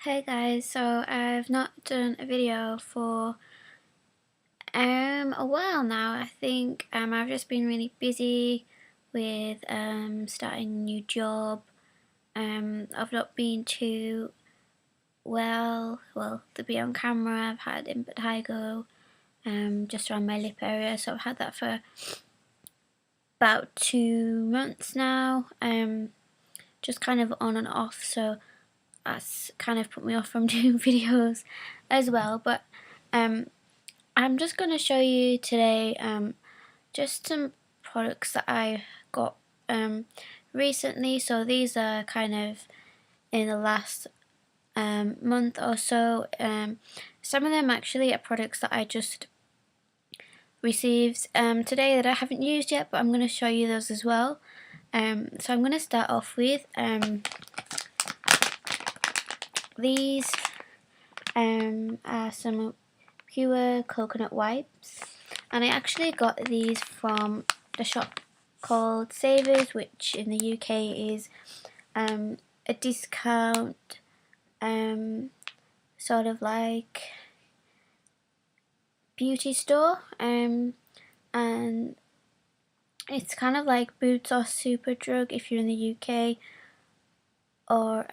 Hey guys, so I've not done a video for a while now. I think I've just been really busy with starting a new job. I've not been too well to be on camera. I've had impetigo just around my lip area, so I've had that for about 2 months now. Just kind of on and off, so that's kind of put me off from doing videos as well. But I'm just going to show you today just some products that I got recently. So these are kind of in the last month or so. Some of them actually are products that I just received today that I haven't used yet, but I'm going to show you those as well. So I'm going to start off with these are some pure coconut wipes, and I actually got these from the shop called Savers, which in the UK is a discount sort of like beauty store, and it's kind of like Boots or Superdrug if you're in the UK, or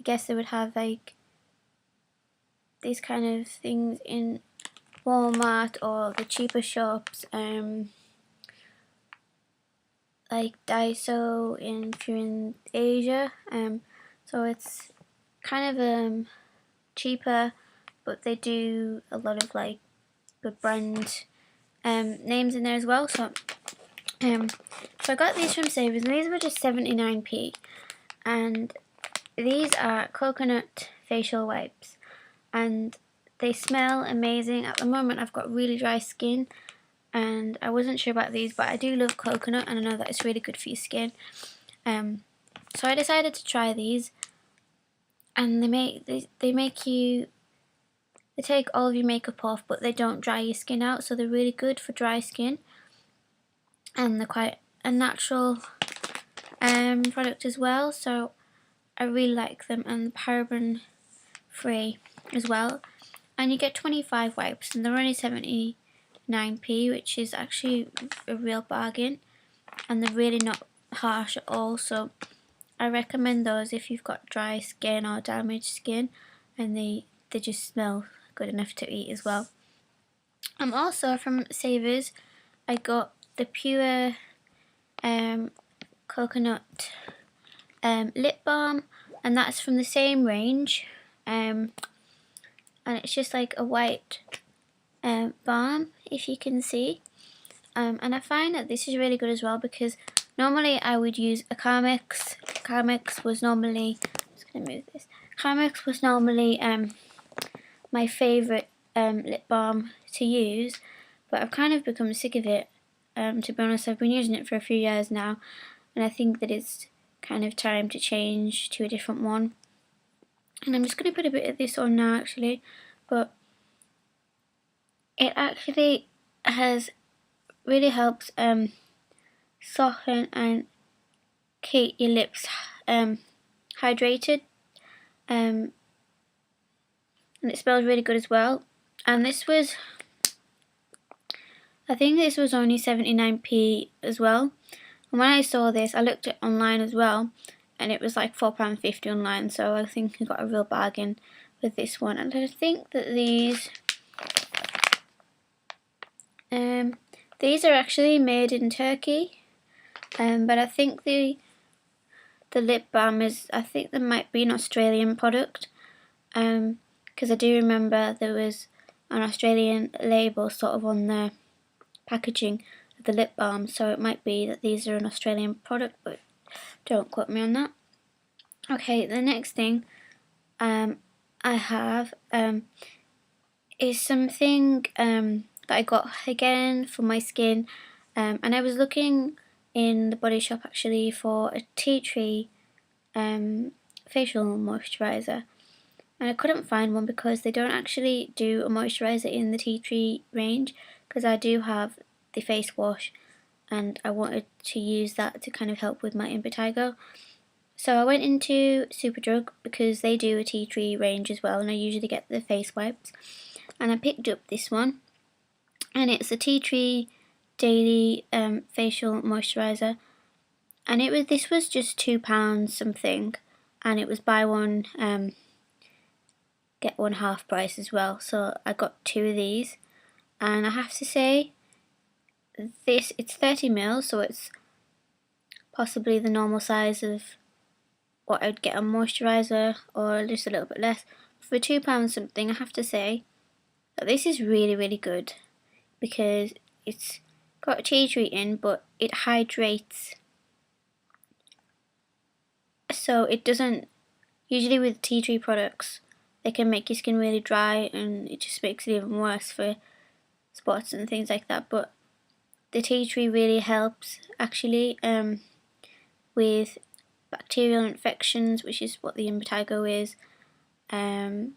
I guess they would have like these kind of things in Walmart or the cheaper shops, like Daiso if you're in Asia. So it's kind of cheaper, but they do a lot of like good brand names in there as well. So I got these from Savers, and these were just 79p, and these are coconut facial wipes, and they smell amazing. At the moment I've got really dry skin, and I wasn't sure about these, but I do love coconut and I know that it's really good for your skin. So I decided to try these, and they take all of your makeup off, but they don't dry your skin out, so they're really good for dry skin, and they're quite a natural product as well, so I really like them, and paraben free as well. And you get 25 wipes, and they're only 79p, which is actually a real bargain, and they're really not harsh at all. So I recommend those if you've got dry skin or damaged skin, and they just smell good enough to eat as well. Also from Savers, I got the pure coconut lip balm, and that's from the same range, and it's just like a white balm, if you can see. And I find that this is really good as well, because normally I would use a Carmex. Carmex was normally, I'm just going to move this. Carmex was normally my favourite lip balm to use, but I've kind of become sick of it. To be honest, I've been using it for a few years now, and I think that it's kind of time to change to a different one. And I'm just going to put a bit of this on now actually, but it actually really helps soften and keep your lips hydrated, and it smells really good as well. And this was, I think this was only 79p as well. And when I saw this, I looked at online as well, and it was like £4.50 online, so I think I got a real bargain with this one. And I think that these are actually made in Turkey, but I think the lip balm I think there might be an Australian product, because I do remember there was an Australian label sort of on the packaging of the lip balm, so it might be that these are an Australian product, but don't quote me on that. Okay, the next thing I have is something that I got again for my skin, and I was looking in the Body Shop actually for a tea tree facial moisturiser, and I couldn't find one because they don't actually do a moisturiser in the tea tree range, because I do have the face wash and I wanted to use that to kind of help with my impetigo. So I went into Superdrug because they do a tea tree range as well, and I usually get the face wipes. And I picked up this one, and it's a tea tree daily facial moisturiser. And this was just £2 something, and it was buy one get one half price as well. So I got 2 of these, and I have to say, it's 30ml, so it's possibly the normal size of what I'd get a moisturiser, or just a little bit less. For £2 something, I have to say that this is really, really good, because it's got tea tree in, but it hydrates, so it doesn't, usually with tea tree products, they can make your skin really dry, and it just makes it even worse for spots and things like that. But the tea tree really helps actually with bacterial infections, which is what the impetigo is, and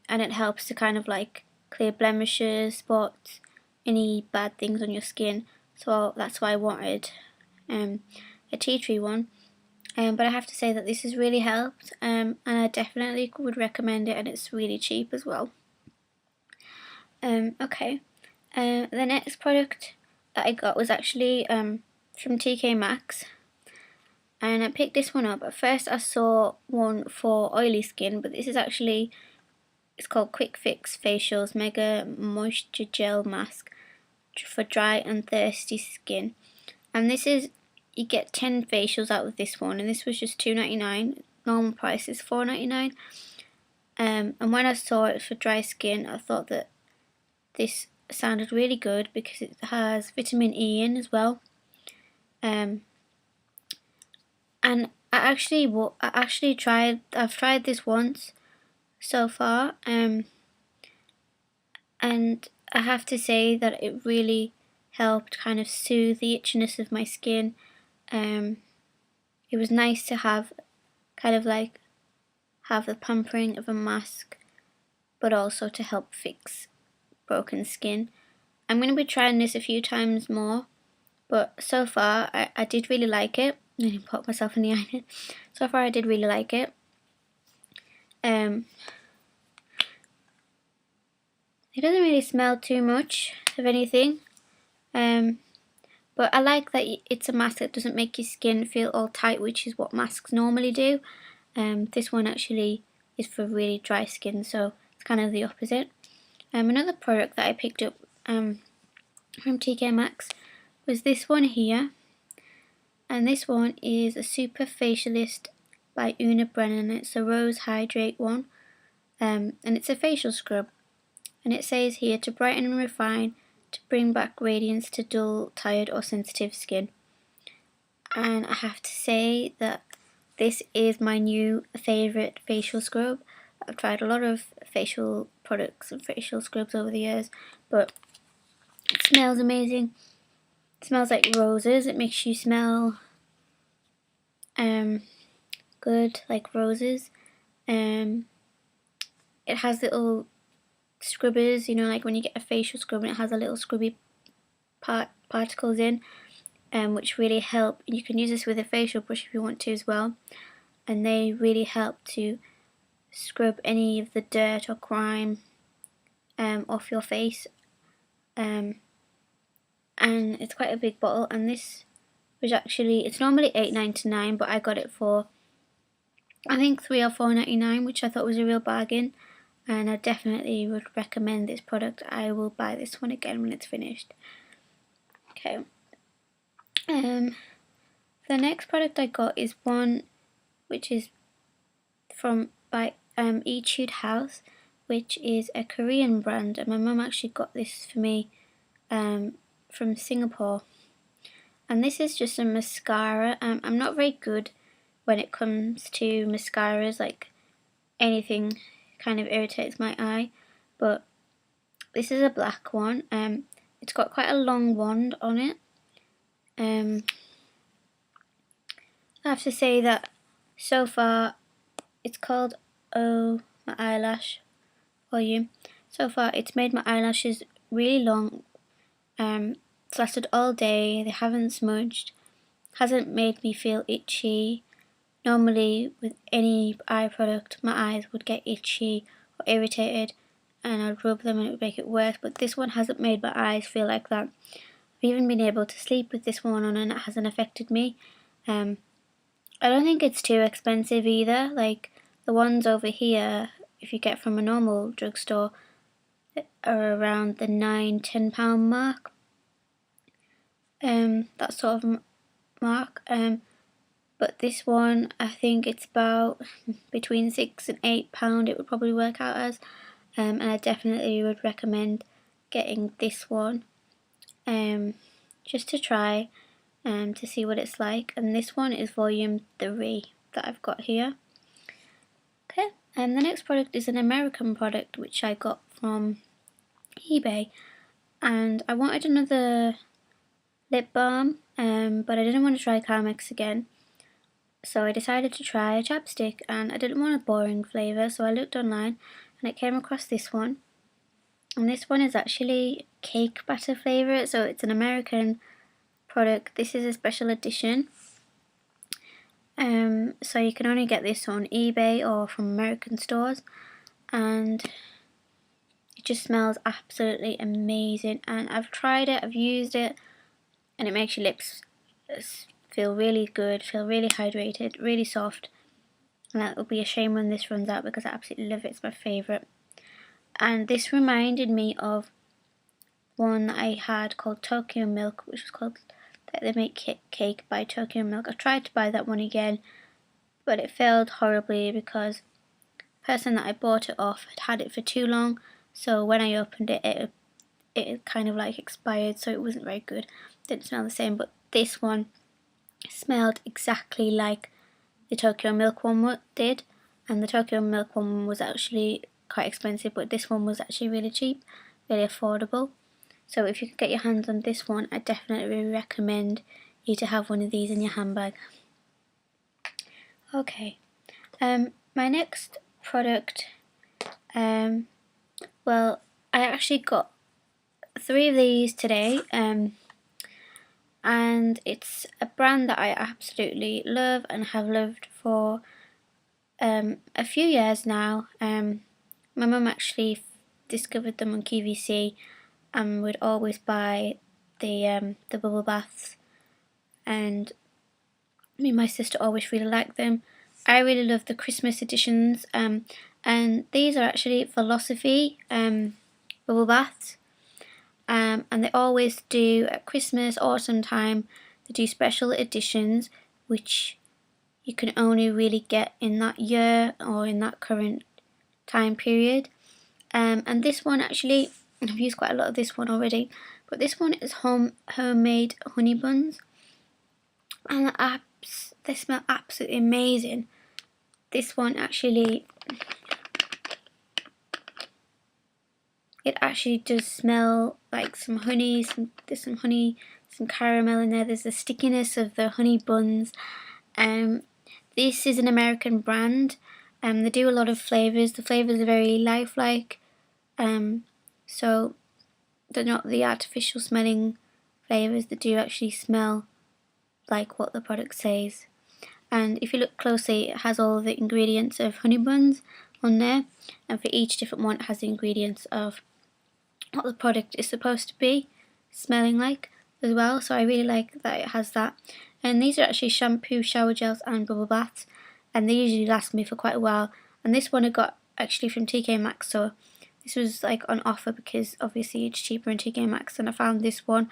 it helps to kind of like clear blemishes, spots, any bad things on your skin. So that's why I wanted a tea tree one. But I have to say that this has really helped, and I definitely would recommend it, and it's really cheap as well. Okay, the next product that I got was actually from TK Maxx, and I picked this one up. At first I saw one for oily skin, but this is actually, it's called Quick Fix Facials Mega Moisture Gel Mask for dry and thirsty skin. And this is, you get 10 facials out of this one, and this was just £2.99. Normal price is £4.99. And when I saw it for dry skin, I thought that this sounded really good because it has vitamin E in as well. And I've tried this once so far, and I have to say that it really helped kind of soothe the itchiness of my skin. It was nice to have kind of like have the pampering of a mask, but also to help fix broken skin. I'm going to be trying this a few times more, but so far I did really like it. I didn't put myself in the eye. So far I did really like it. It doesn't really smell too much of anything, but I like that it's a mask that doesn't make your skin feel all tight, which is what masks normally do. This one actually is for really dry skin, so it's kind of the opposite. Another product that I picked up from TK Maxx was this one here, and this one is a Super Facialist by Una Brennan. It's a Rose Hydrate one, and it's a facial scrub, and it says here to brighten and refine, to bring back radiance to dull, tired or sensitive skin. And I have to say that this is my new favourite facial scrub. I've tried a lot of facial products and facial scrubs over the years, but it smells amazing. It smells like roses. It makes you smell good, like roses. It has little scrubbers, you know, like when you get a facial scrub and it has a little scrubby particles in, which really help. You can use this with a facial brush if you want to as well, and they really help to scrub any of the dirt or grime off your face. And it's quite a big bottle, and this was actually, it's normally £8.99, but I got it for I think £3 or £4.99, which I thought was a real bargain, and I definitely would recommend this product. I will buy this one again when it's finished. Okay. The next product I got is one which is by Etude House, which is a Korean brand, and my mum actually got this for me from Singapore. And this is just a mascara. I'm not very good when it comes to mascaras, like anything kind of irritates my eye, but this is a black one. It's got quite a long wand on it. I have to say that so far, it's called Oh My Eyelash Volume. So far it's made my eyelashes really long. It's lasted all day, they haven't smudged, hasn't made me feel itchy, normally with any eye product my eyes would get itchy or irritated and I'd rub them and it would make it worse, but this one hasn't made my eyes feel like that. I've even been able to sleep with this one on and it hasn't affected me. I don't think it's too expensive either. Like the ones over here, if you get from a normal drugstore, are around the £9–10 mark. That sort of mark. But this one, I think it's about between £6 and £8 it would probably work out as. And I definitely would recommend getting this one just to try to see what it's like. And this one is volume 3 that I've got here. Okay, and the next product is an American product which I got from eBay, and I wanted another lip balm, but I didn't want to try Carmex again, so I decided to try a chapstick, and I didn't want a boring flavour, so I looked online and I came across this one. And this one is actually cake batter flavour, so it's an American product. This is a special edition. So you can only get this on eBay or from American stores, and it just smells absolutely amazing. And I've tried it, I've used it, and it makes your lips feel really good, feel really hydrated, really soft. And that will be a shame when this runs out because I absolutely love it. It's my favourite. And this reminded me of one that I had called Tokyo Milk, which was called They Make Cake by Tokyo Milk. I tried to buy that one again, but it failed horribly because the person that I bought it off had it for too long, so when I opened it, it kind of like expired, so it wasn't very good. Didn't smell the same, but this one smelled exactly like the Tokyo Milk one did, and the Tokyo Milk one was actually quite expensive, but this one was actually really cheap, really affordable. So if you could get your hands on this one, I definitely recommend you to have one of these in your handbag. Okay, my next product, well, I actually got 3 of these today, and it's a brand that I absolutely love and have loved for a few years now. My mum actually discovered them on QVC and would always buy the bubble baths, and me and my sister always really liked them. I really love the Christmas editions, and these are actually Philosophy bubble baths, and they always do at Christmas, autumn time, they do special editions which you can only really get in that year or in that current time period. And this one actually, I've used quite a lot of this one already, but this one is homemade honey buns, and they smell absolutely amazing. This one actually, it actually does smell like some honey, there's some honey, some caramel in there, there's the stickiness of the honey buns. This is an American brand, they do a lot of flavours. The flavours are very lifelike, so they're not the artificial smelling flavours, they do actually smell like what the product says. And if you look closely, it has all the ingredients of honey buns on there, and for each different one it has the ingredients of what the product is supposed to be smelling like as well, so I really like that it has that. And these are actually shampoo, shower gels and bubble baths, and they usually last me for quite a while. And this one I got actually from TK Maxx, so this was like on offer because obviously it's cheaper in TK Maxx, and I found this one,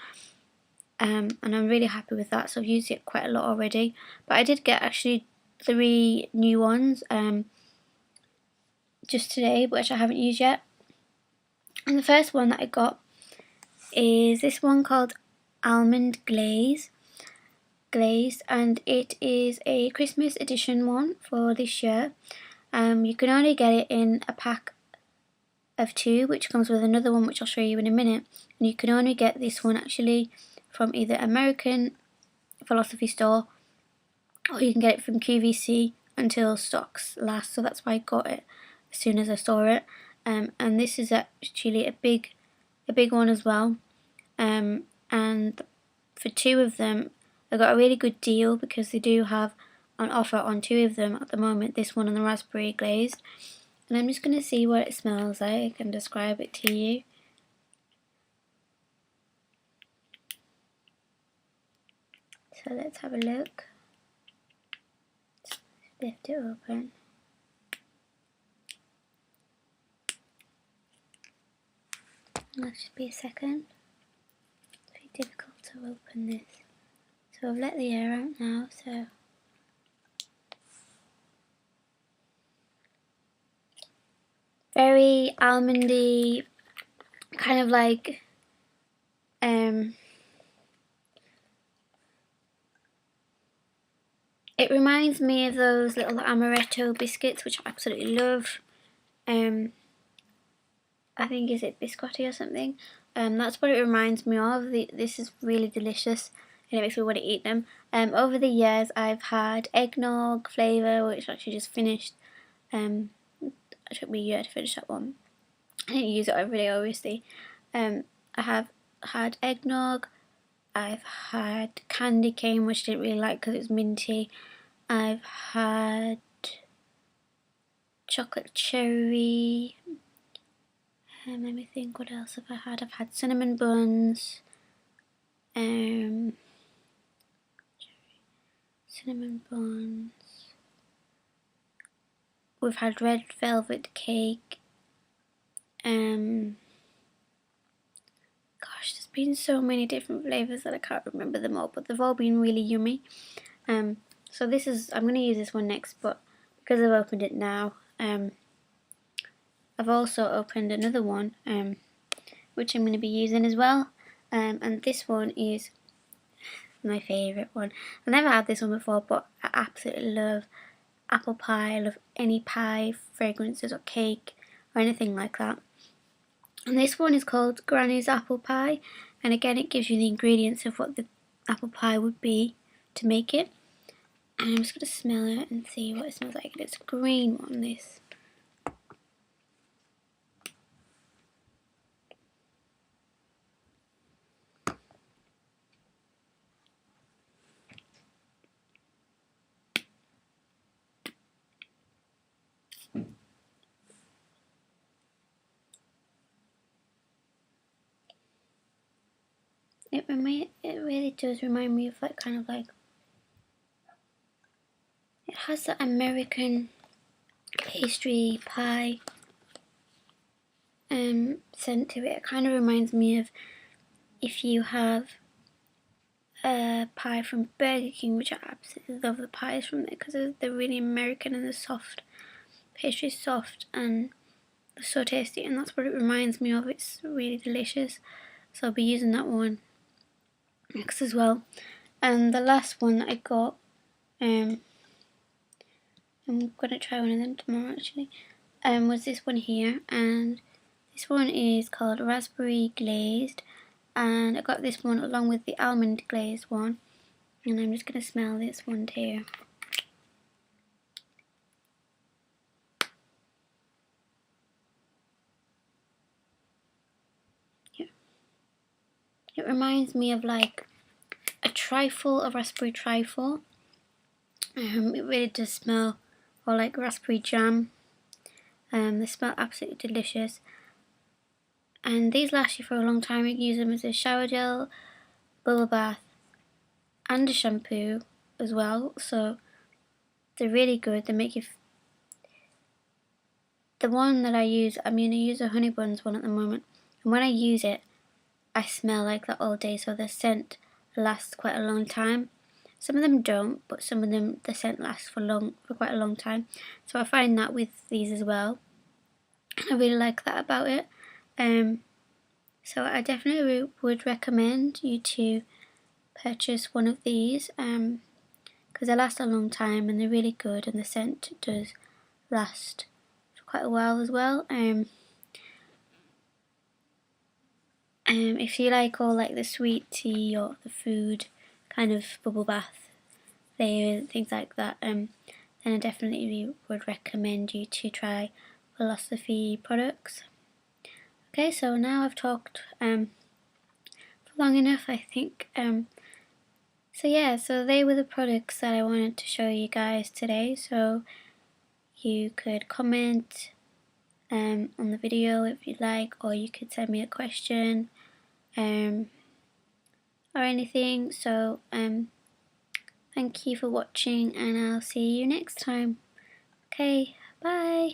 and I'm really happy with that, so I've used it quite a lot already. But I did get actually 3 new ones just today, which I haven't used yet. And the first one that I got is this one called Almond Glazed, and it is a Christmas edition one for this year. You can only get it in a pack of 2, which comes with another one which I'll show you in a minute, and you can only get this one actually from either American Philosophy store or you can get it from QVC until stocks last, so that's why I got it as soon as I saw it. And this is actually a big one as well, and for 2 of them I got a really good deal because they do have on offer on 2 of them at the moment, this one and the raspberry glazed. And I'm just going to see what it smells like and describe it to you. So let's have a look. Lift it open. That should be a second. It's very difficult to open this. So I've let the air out now, so very almondy, kind of like it reminds me of those little amaretto biscuits, which I absolutely love. I think, is it biscotti or something? That's what it reminds me of. This is really delicious and it makes me want to eat them. Over the years I've had eggnog flavour, which I actually just finished. It took me a year to finish that one. I didn't use it every day, obviously. I have had eggnog. I've had candy cane, which I didn't really like because it was minty. I've had chocolate cherry. Let me think, what else have I had? I've had cinnamon buns. Cinnamon buns. We've had red velvet cake. Gosh, there's been so many different flavours that I can't remember them all, but they've all been really yummy. So this is, I'm going to use this one next, but because I've opened it now, I've also opened another one, which I'm going to be using as well. And this one is my favourite one. I've never had this one before, but I absolutely love apple pie. I love any pie fragrances or cake or anything like that. And this one is called Granny's Apple Pie, and again it gives you the ingredients of what the apple pie would be to make it. And I'm just going to smell it and see what it smells like. It's a green one, this. It really does remind me of like kind of like, it has that American pastry pie scent to it. It kind of reminds me of if you have a pie from Burger King, which I absolutely love the pies from there because they're really American and they're soft. Pastry's soft and they're so tasty, and that's what it reminds me of. It's really delicious. So I'll be using that one next as well. And the last one that I got, I'm gonna try one of them tomorrow actually, was this one here, and this one is called Raspberry Glazed, and I got this one along with the almond glazed one, and I'm just gonna smell this one too. Yeah. It reminds me of like a trifle, a raspberry trifle. It really does smell, or like raspberry jam. They smell absolutely delicious. And these last you for a long time. You can use them as a shower gel, bubble bath, and a shampoo as well. So they're really good. They make you. The one that I use, I use a honey buns one at the moment, and when I use it, I smell like that all day. So the scent lasts quite a long time. Some of them don't, but some of them the scent lasts for quite a long time. So I find that with these as well. I really like that about it. So I definitely would recommend you to purchase one of these because they last a long time and they're really good, and the scent does last for quite a while as well. If you like all like the sweet tea or the food kind of bubble bath flavor, things like that, then I definitely would recommend you to try Philosophy products. Okay, so now I've talked for long enough, I think. So yeah, so they were the products that I wanted to show you guys today. So you could comment on the video if you'd like, or you could send me a question or anything. So thank you for watching, and I'll see you next time. Okay, bye.